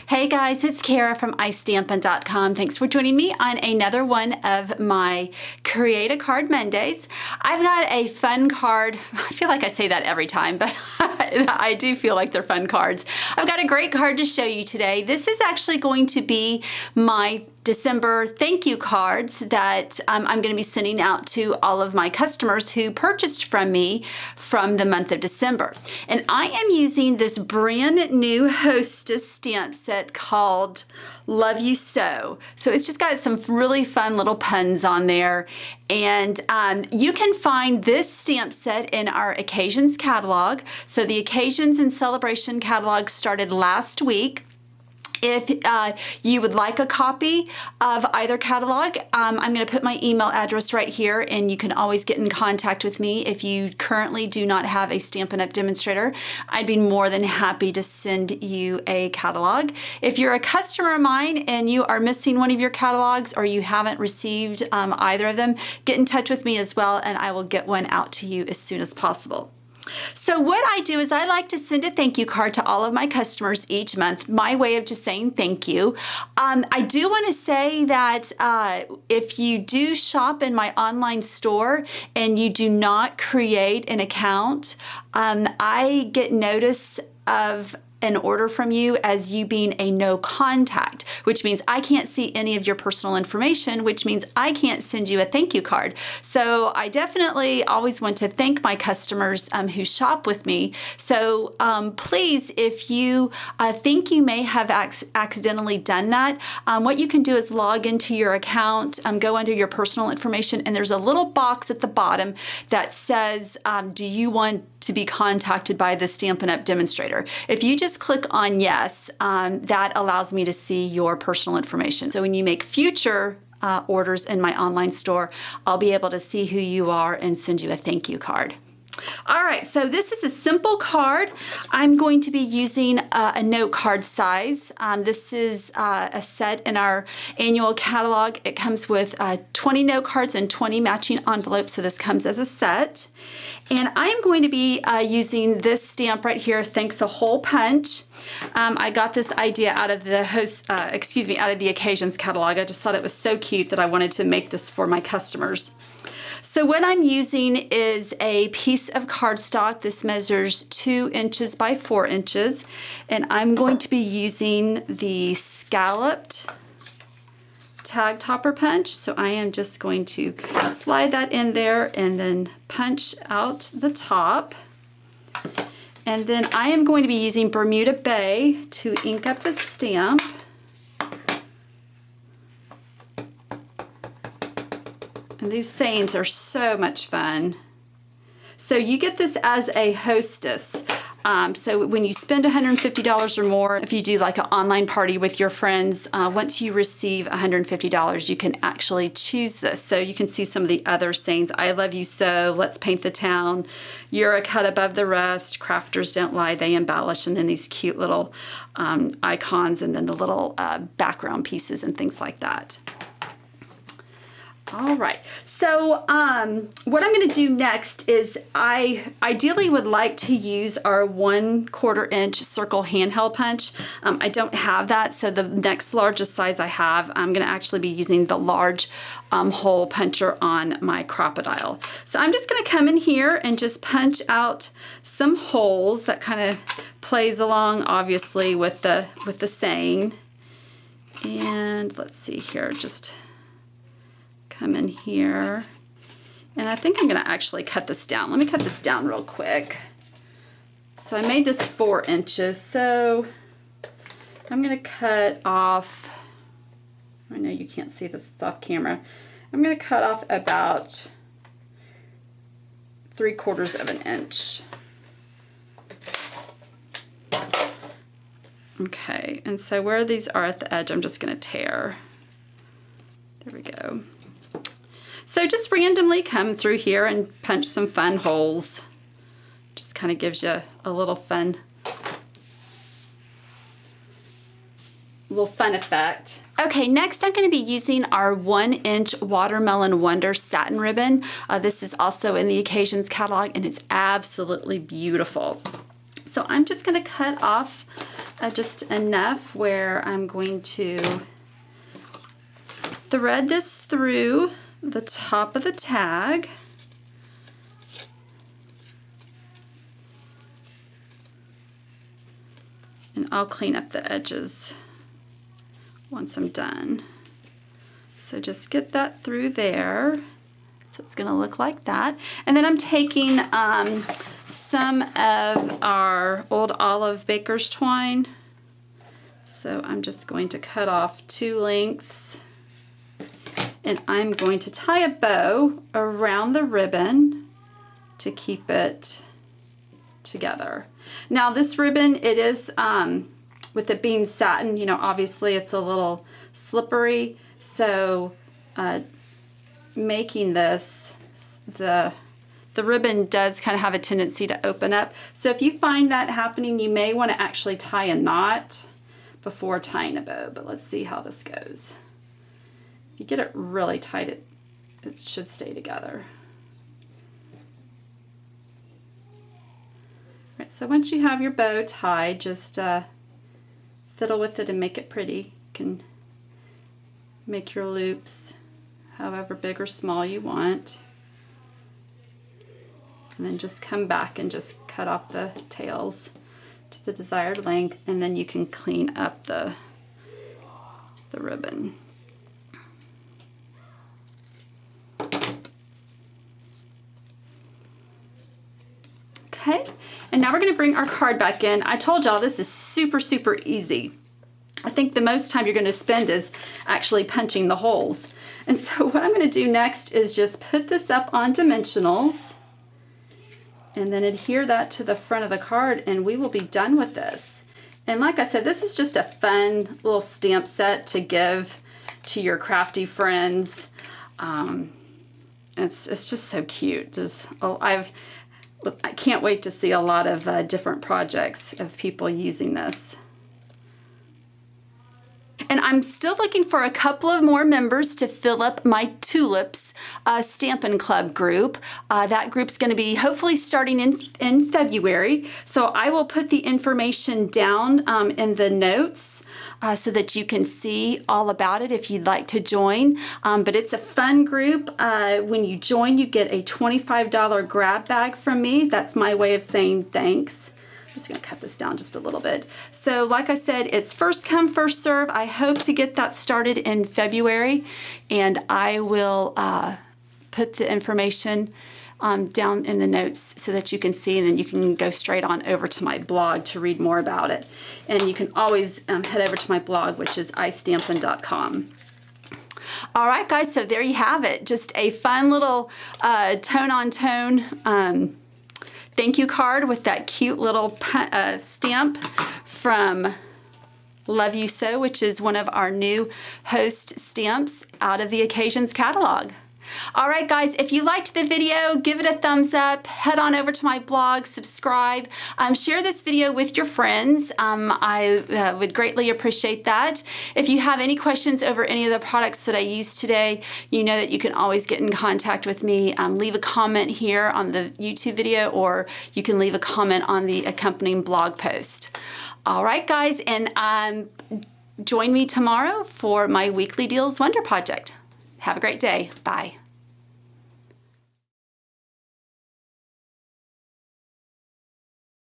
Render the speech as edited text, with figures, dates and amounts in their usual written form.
Hey guys, it's Kara from iStampin.com. Thanks for joining me on another one of my Create a Card Mondays. I've got a fun card. I feel like I say that every time, but I do feel like they're fun cards. I've got a great card to show you today. This is actually going to be my December thank you cards that I'm going to be sending out to all of my customers who purchased from me from the month of December. And I am using this brand new Hostess stamp set called Love You So. So it's just got some really fun little puns on there. And you can find this stamp set in our Occasions catalog. So the Occasions and Celebration catalog started last week. If you would like a copy of either catalog, I'm going to put my email address right here, and you can always get in contact with me if you currently do not have a Stampin' Up! Demonstrator. I'd be more than happy to send you a catalog. If you're a customer of mine and you are missing one of your catalogs or you haven't received either of them, get in touch with me as well, and I will get one out to you as soon as possible. So what I do is I like to send a thank you card to all of my customers each month, my way of just saying thank you. I do want to say that if you do shop in my online store and you do not create an account, I get notice of an order from you as you being a no contact, which means I can't see any of your personal information, which means I can't send you a thank you card. So I definitely always want to thank my customers who shop with me. So please, if you think you may have accidentally done that, what you can do is log into your account, go under your personal information, and there's a little box at the bottom that says, do you want to be contacted by the Stampin' Up! Demonstrator? If you just click on yes, that allows me to see your personal information. So when you make future orders in my online store, I'll be able to see who you are and send you a thank you card. All right, so this is a simple card. I'm going to be using a note card size. This is a set in our annual catalog. It comes with 20 note cards and 20 matching envelopes, so this comes as a set. And I am going to be using this stamp right here, Thanks a Hole Punch. I got this idea out of the out of the Occasions catalog. I just thought it was so cute that I wanted to make this for my customers. So what I'm using is a piece of cardstock. This measures 2 inches by 4 inches, and I'm going to be using the scalloped tag topper punch. So I am just going to slide that in there and then punch out the top. And then I am going to be using Bermuda Bay to ink up the stamp. And these sayings are so much fun. So you get this as a hostess. So when you spend $150 or more, if you do like an online party with your friends, once you receive $150, you can actually choose this. So you can see some of the other sayings. I love you so, let's paint the town, you're a cut above the rest, crafters don't lie, they embellish, and then these cute little icons and then the little background pieces and things like that. All right, so what I'm going to do next is I ideally would like to use our 1/4 inch circle handheld punch. I don't have that, so the next largest size I have, I'm going to actually be using the large hole puncher on my Crocodile. So I'm just going to come in here and just punch out some holes. That kind of plays along, obviously, with the saying. And let's see here, just come in here, and I think I'm going to actually cut this down. Let me cut this down real quick. So I made this 4 inches, so I'm going to cut off, I know you can't see this, it's off camera. I'm going to cut off about 3/4 of an inch. Okay, and so where these are at the edge, I'm just going to tear. There we go. So just randomly come through here and punch some fun holes. Just kind of gives you a little fun effect. Okay, next I'm going to be using our 1-inch Watermelon Wonder satin ribbon. This is also in the Occasions catalog, and it's absolutely beautiful. So I'm just going to cut off just enough where I'm going to thread this through the top of the tag. And I'll clean up the edges once I'm done. So just get that through there. So it's gonna look like that. And then I'm taking some of our old olive baker's twine. So I'm just going to cut off 2 lengths. And I'm going to tie a bow around the ribbon to keep it together. Now this ribbon, it is, with it being satin, you know, obviously it's a little slippery. So making this, the ribbon does kind of have a tendency to open up. So if you find that happening, you may want to actually tie a knot before tying a bow, but let's see how this goes. If you get it really tight, it should stay together. All right, so once you have your bow tied, just fiddle with it and make it pretty. You can make your loops however big or small you want. And then just come back and just cut off the tails to the desired length, and then you can clean up the ribbon. Okay, and now we're going to bring our card back in. I told y'all this is super, super easy. I think the most time you're going to spend is actually punching the holes. And so what I'm going to do next is just put this up on dimensionals and then adhere that to the front of the card, and we will be done with this. And like I said, this is just a fun little stamp set to give to your crafty friends. It's just so cute. I can't wait to see a lot of different projects of people using this. And I'm still looking for a couple of more members to fill up my Tulips Stampin' Club group. That group's going to be hopefully starting in February. So I will put the information down in the notes so that you can see all about it if you'd like to join. But it's a fun group. When you join, you get a $25 grab bag from me. That's my way of saying thanks. I'm just going to cut this down just a little bit. So like I said, it's first come, first serve. I hope to get that started in February, and I will put the information down in the notes so that you can see, and then you can go straight on over to my blog to read more about it. And you can always head over to my blog, which is istampin.com. All right, guys, so there you have it. Just a fun little tone-on-tone thank you card with that cute little stamp from Love You So, which is one of our new host stamps out of the Occasions catalog. All right, guys, if you liked the video, give it a thumbs up, head on over to my blog, subscribe, share this video with your friends. I would greatly appreciate that. If you have any questions over any of the products that I used today, you know that you can always get in contact with me. Leave a comment here on the YouTube video, or you can leave a comment on the accompanying blog post. All right, guys, and join me tomorrow for my Weekly Deals Wonder Project. Have a great day. Bye.